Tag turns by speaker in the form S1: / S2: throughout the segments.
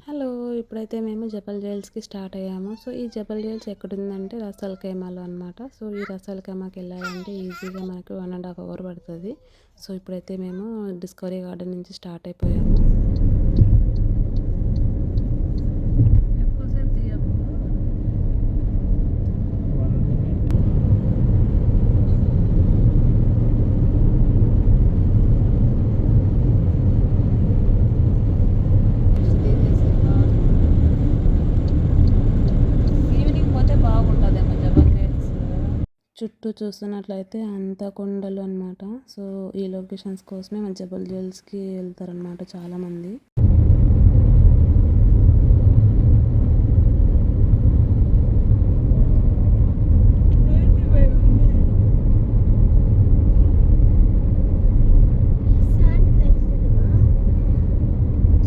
S1: Hello! ఇప్పుడైతే మేము జబల్ జైల్స్‌కి start అయ్యాము. సో, ఈ జబల్ జైల్స్ ఎక్కడుందంటే రసల్ ఖైమాలో అనమాట. సో, ఈ రసల్ ఖైమాకెళ్ళాలంటే ఈజీగా మనకు 1 ½ అవర్ పడతది. సో, ఇప్పుడైతే మేము డిస్కవరీ గార్డెన్ నుంచి స్టార్ట్ అయిపోయాము. ఎక్కువసేపు తీయకు. ఈవినింగ్ పోతే బాగుంటుందేమో జబల్ జైల్స్. చుట్టూ చూస్తున్నట్లయితే అంతా కొండలు అనమాట. సో, ఈ లొకేషన్స్ కోసమే మన జబల్ జైల్స్‌కి వెళ్తారనమాట చాలామంది.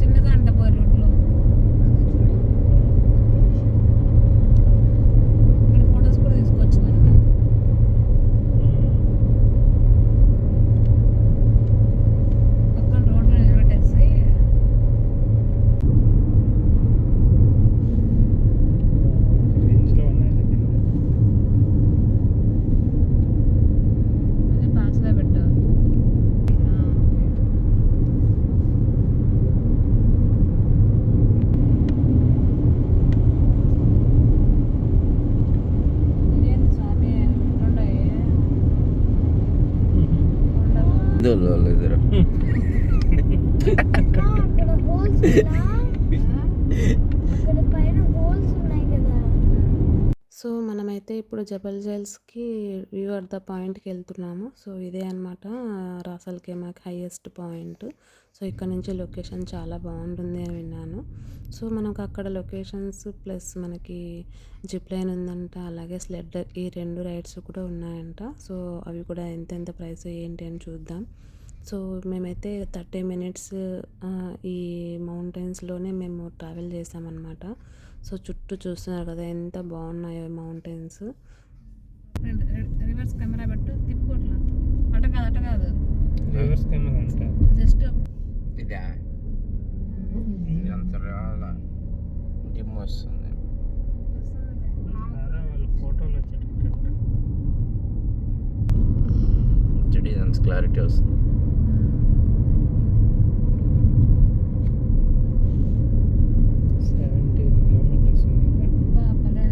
S1: చిన్నగా అంట పోయి రోడ్లో ఇక్కడ ఫొటోస్ కూడా తీసుకోవచ్చు మనం. పక్కన రోడ్లో నిలబెట్టేసి కొంచెం పాస్లో పెట్టు. ఇదేంటి స్వామి ఎట్లుండాయి కొండలు.
S2: అక్కడ హోల్స్ అక్కడ పైన హోల్స్ ఉన్నాయి కదా.
S1: సో మనమైతే ఇప్పుడు జబల్ జైల్స్కి వ్యూ అట్ ద పాయింట్కి వెళ్తున్నాము. సో ఇదే అనమాట రాసల్ ఖైమాకి హైయెస్ట్ పాయింట్. సో ఇక్కడ నుంచి లొకేషన్ చాలా బాగుంటుంది అని విన్నాను. సో మనకు అక్కడ లొకేషన్స్ ప్లస్ మనకి జిప్ లైన్ ఉందంట, అలాగే స్లెడ్, ఈ 2 రైడ్స్ కూడా ఉన్నాయంట. సో అవి కూడా ఎంత ప్రైస్ ఏంటి అని చూద్దాం. సో మేమైతే 30 మినిట్స్ ఈ మౌంటైన్స్లోనే మేము ట్రావెల్ చేసామన్నమాట. సో చుట్టూ చూస్తున్నారు కదా ఎంత బాగున్నాయో మౌంటైన్స్. రివర్స్ కెమెరా పెట్టు, తిప్పుకోట్లా. అట కాదు
S3: రివర్స్ కెమెరా అంటే
S1: జస్ట్
S3: ఇదా ఇది అంత రాలా డిమ్ వస్తుంది. వాళ్ళ ఫోటోలు వచ్చేటట్టు హెచ్డి అంత క్లారిటీ వస్తుంది.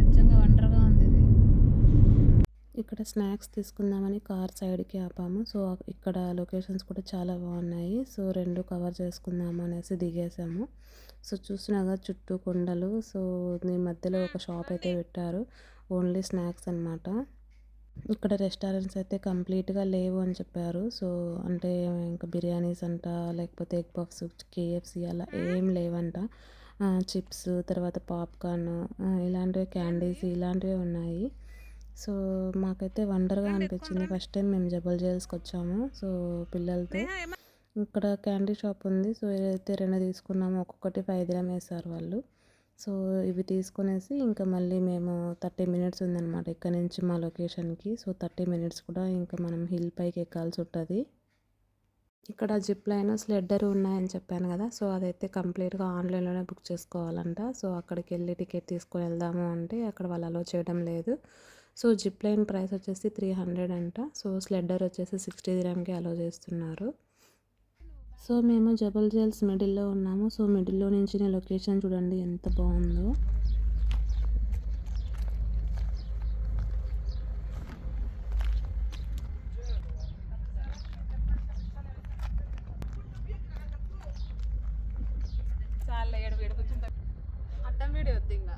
S1: నిజంగా వండర్గా ఉంది ఇది. ఇక్కడ స్నాక్స్ తీసుకుందామని కార్ సైడ్కి ఆపాము. సో ఇక్కడ లొకేషన్స్ కూడా చాలా బాగున్నాయి. సో 2 కవర్ చేసుకుందాము అనేసి దిగేసాము. సో చూసినాగా చుట్టూ కొండలు. సో దీని మధ్యలో ఒక షాప్ అయితే పెట్టారు, ఓన్లీ స్నాక్స్ అనమాట. ఇక్కడ రెస్టారెంట్స్ అయితే కంప్లీట్గా లేవు అని చెప్పారు. సో అంటే ఇంకా బిర్యానీస్ అంట, లేకపోతే ఎగ్ పఫ్స్, కేఎఫ్సి అలా ఏం లేవంట. చిప్స్, తర్వాత పాప్కార్న్, ఇలాంటివి క్యాండీస్ ఇలాంటివే ఉన్నాయి. సో మాకైతే వండర్గా అనిపించింది. ఫస్ట్ టైం మేము జబల్ జైల్స్కి వచ్చాము సో పిల్లలతో. ఇక్కడ క్యాండీ షాప్ ఉంది. సో ఏదైతే 2 తీసుకున్నామో ఒక్కొక్కటి 5 dirham వేశారు వాళ్ళు. సో ఇవి తీసుకునేసి ఇంకా మళ్ళీ మేము 30 మినిట్స్ ఉందన్నమాట ఇక్కడ నుంచి మా లొకేషన్కి. సో 30 మినిట్స్ కూడా ఇంకా మనం హిల్ పైకి ఎక్కాల్సి ఉంటుంది. ఇక్కడ జిప్ లైన్, స్లెడ్డర్ ఉన్నాయని చెప్పాను కదా. సో అదైతే కంప్లీట్గా ఆన్లైన్లోనే బుక్ చేసుకోవాలంట. సో అక్కడికి వెళ్ళి టికెట్ తీసుకొని వెళ్దాము అంటే అక్కడ వాళ్ళు అలో చేయడం లేదు. సో జిప్ లైన్ ప్రైస్ వచ్చేసి 300 అంట. సో స్లెడ్డర్ వచ్చేసి 60 dirhamకి అలో చేస్తున్నారు. సో మేము జబల్ జైల్స్ మిడిల్లో ఉన్నాము. సో మిడిల్లో నుంచి లొకేషన్ చూడండి ఎంత బాగుందో. అడ్డం వీడియో వద్దు ఇంకా.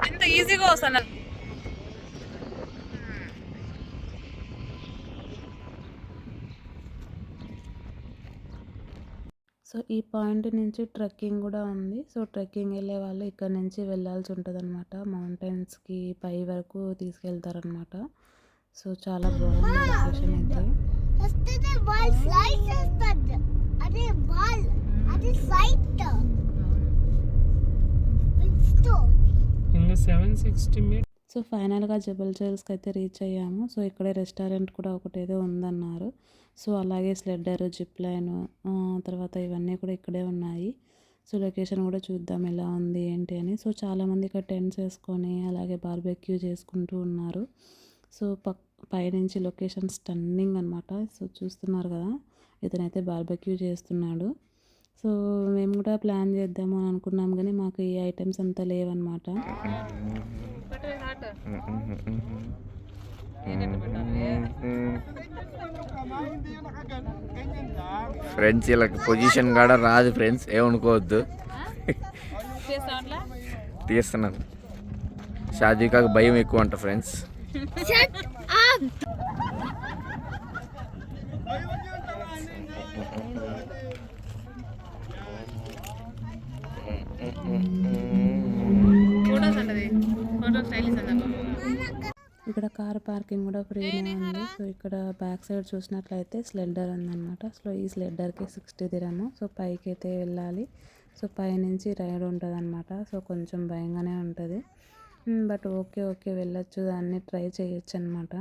S1: ఎంత ఈజీగా వస్తాను. సో ఈ పాయింట్ నుంచి ట్రెక్కింగ్ కూడా ఉంది. సో ట్రెక్కింగ్ వెళ్ళే వాళ్ళు ఇక్కడ నుంచి వెళ్ళాల్సి ఉంటుంది అనమాట. మౌంటైన్స్కి పై వరకు తీసుకెళ్తారనమాట. సో చాలా బాగుంది లొకేషన్ అయితే.
S3: ఇంకా 760 మీటర్
S1: సో ఫైనల్గా జబల్ జైల్స్కి అయితే రీచ్ అయ్యాము. సో ఇక్కడే రెస్టారెంట్ కూడా ఒకటేదో ఉందన్నారు. సో అలాగే స్లెడ్డర్, జిప్ లైన్, తర్వాత ఇవన్నీ కూడా ఇక్కడే ఉన్నాయి. సో లొకేషన్ కూడా చూద్దాం ఎలా ఉంది ఏంటి అని. సో చాలామంది ఇక్కడ టెంట్స్ వేసుకొని అలాగే బార్బెక్యూ చేసుకుంటూ ఉన్నారు. సో పైనుంచి లొకేషన్ స్టన్నింగ్ అనమాట. సో చూస్తున్నారు కదా, ఇతనైతే బార్బెక్యూ చేస్తున్నాడు. సో మేము కూడా ప్లాన్ చేద్దాము అని అనుకున్నాం కానీ మాకు ఈ ఐటమ్స్ అంతా లేవన్నమాట.
S3: ఫ్రెండ్స్ వీళ్ళకి పొజిషన్ కూడా రాదు ఫ్రెండ్స్, ఏమనుకోవద్దు. తీస్తున్నాను. షాదీకాకు భయం ఎక్కువ అంట ఫ్రెండ్స్.
S1: ఇక్కడ కార్ పార్కింగ్ కూడా ఫ్రీనే ఉంది. సో ఇక్కడ బ్యాక్ సైడ్ చూసినట్లయితే స్లెడ్డర్ ఉందన్నమాట. సో ఈ స్లెడ్డర్కి 60 దిరము. సో పైకి అయితే వెళ్ళాలి. సో పైనుంచి రైడ్ ఉంటుంది అనమాట. సో కొంచెం భయంగానే ఉంటుంది, బట్ ఓకే వెళ్ళొచ్చు, దాన్ని ట్రై చేయొచ్చు అనమాట.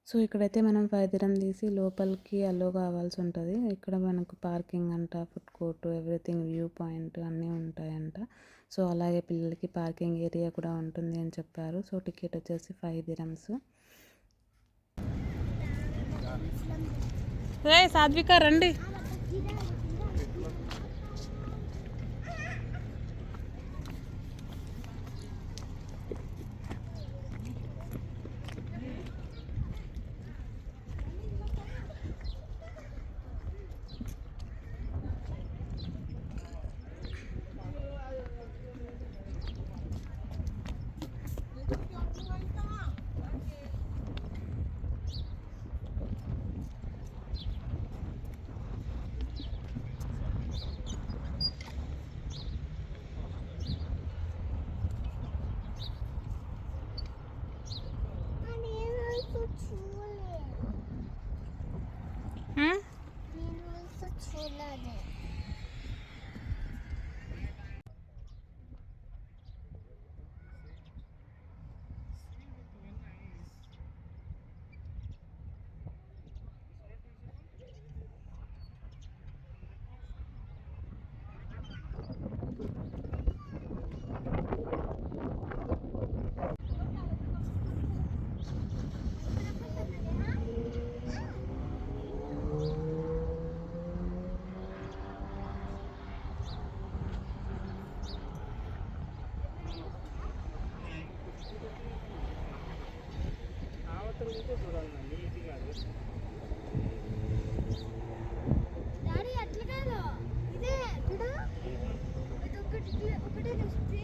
S1: సో ఇక్కడైతే మనం 5 దిరం తీసి లోపలికి అలో కావాల్సి ఉంటుంది. ఇక్కడ మనకు పార్కింగ్ అంట, food court, everything, view point అన్నీ ఉంటాయంట. సో అలాగే పిల్లలకి పార్కింగ్ ఏరియా కూడా ఉంటుంది అని చెప్పారు. సో టికెట్ వచ్చేసి 5 దిరమ్స్. సాధ్విక రండి.
S2: డాడీ అట్లా కాదు, ఇదే ఇక్కడ ఒకటే వస్తే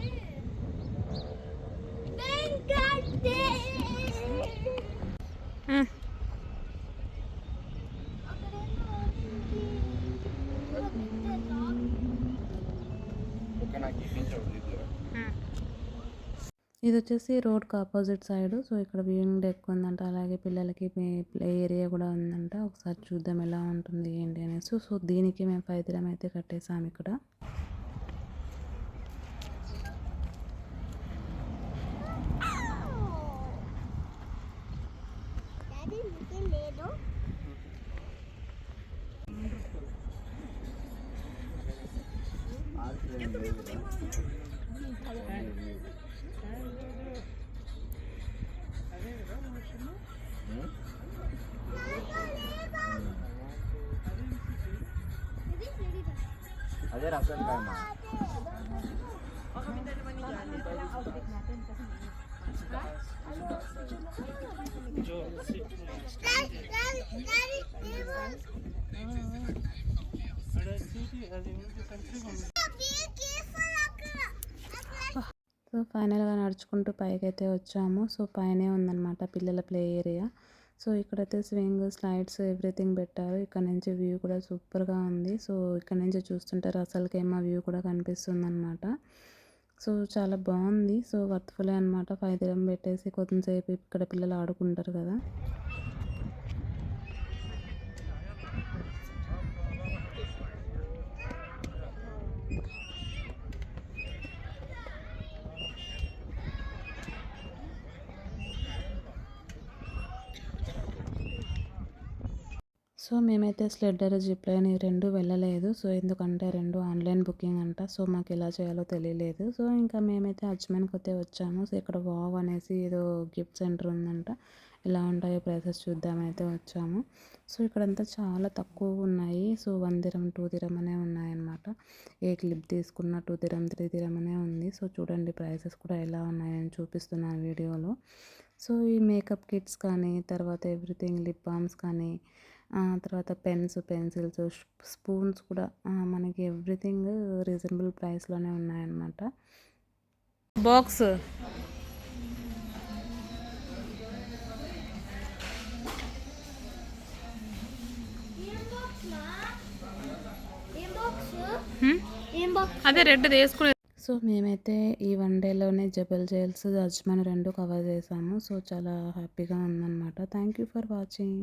S1: ఇది వచ్చేసి రోడ్కి ఆపోజిట్ సైడ్. సో ఇక్కడ వ్యూయింగ్ డెక్ ఉందంట, అలాగే పిల్లలకి ప్లే ఏరియా కూడా ఉందంట. ఒకసారి చూద్దాం ఎలా ఉంటుంది ఏంటి అనేసి. సో దీనికి మేము 5 దిరం అయితే కట్టేసాము ఇక్కడ.
S3: అదే రసం టైమా.
S1: సో ఫైనల్గా నడుచుకుంటూ పైకి అయితే వచ్చాము. సో పైనే ఉందన్నమాట పిల్లల ప్లే ఏరియా. సో ఇక్కడైతే స్వింగ్, స్లైడ్స్, ఎవ్రీథింగ్ పెట్టారు. ఇక్కడ నుంచి వ్యూ కూడా సూపర్గా ఉంది. సో ఇక్కడ నుంచి చూస్తుంటే రసల్కేమో వ్యూ కూడా కనిపిస్తుంది అనమాట. సో చాలా బాగుంది. సో వర్త్ఫుల్ అనమాట. 5 దిరం పెట్టేసి కొంచెంసేపు ఇక్కడ పిల్లలు ఆడుకుంటారు కదా. సో మేమైతే స్లెడ్డర్ జిప్ లైన్ ఈ రెండు వెళ్ళలేదు. సో ఎందుకంటే రెండు ఆన్లైన్ బుకింగ్ అంట. సో మాకు ఎలా చేయాలో తెలియలేదు. సో ఇంకా మేమైతే అజ్మీర్కి అయితే వచ్చాము. సో ఇక్కడ వావ్ అనేసి ఏదో గిఫ్ట్ సెంటర్ ఉందంట. ఎలా ఉంటాయో ప్రైసెస్ చూద్దామైతే వచ్చాము. సో ఇక్కడంతా చాలా తక్కువ ఉన్నాయి. సో 1 dirham 2 dirham అనే ఉన్నాయన్నమాట. ఏ క్లిప్ తీసుకున్నా 2 dirham 3 dirham అనే ఉంది. సో చూడండి ప్రైసెస్ కూడా ఎలా ఉన్నాయని చూపిస్తున్నాను వీడియోలో. సో ఈ మేకప్ కిట్స్ కానీ, తర్వాత ఎవ్రీథింగ్ లిప్ బామ్స్ కానీ, తర్వాత పెన్స్, పెన్సిల్స్, స్పూన్స్ కూడా మనకి ఎవ్రీథింగ్ రీజనబుల్ ప్రైస్లోనే ఉన్నాయన్నమాట. బాక్స్
S2: ఏం బాక్స్ మా ఏం బాక్స్ ఏం బాక్స్
S1: అదే రెడ్ వేసుకునే. సో మేమైతే ఈ 1 డేలోనే జబల్ జైల్స్, అజ్మాన్ రెండు కవర్ చేసాము. సో చాలా హ్యాపీగా ఉందన్నమాట. Thank you for watching.